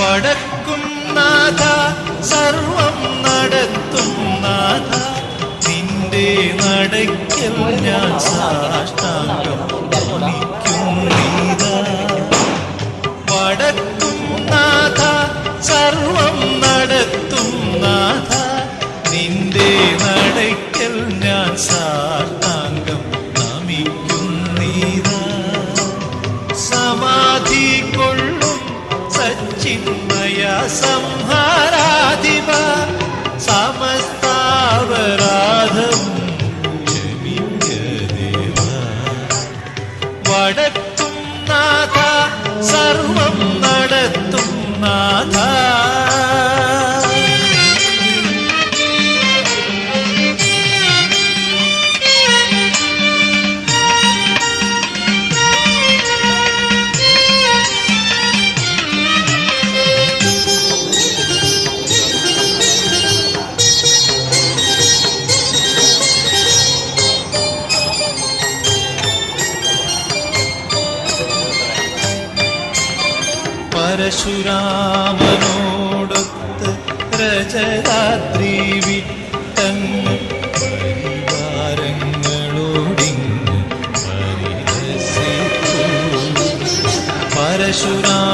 വടക്കും നാഥ സർവം നടത്തും നാഥ നിന്റെ നടയ്ക്കൽ ഞാൻ സാഷ്ടാംഗം നമിക്കുന്നീതാ. വടക്കും നാഥ സർവം നടത്തും നാഥ നിന്റെ നടയ്ക്കൽ ഞാൻ സാഷ്ടാംഗം നമിക്കുന്നീതാ. സമാധി കൊള്ളും സച്ചിന്മയ സംഹാരാധിപ സമസ്താപരാധം ക്ഷമിക്കദേവ. വടക്കും നാഥ സർവം നടത്തും നാഥ. പരശുരാമനോടൊത്ത് രജരാത്രി വിട്ടങ്ങ് പരിവാരങ്ങളോടിങ്ങ് പരിഹസിച്ചു. പരശുരാമ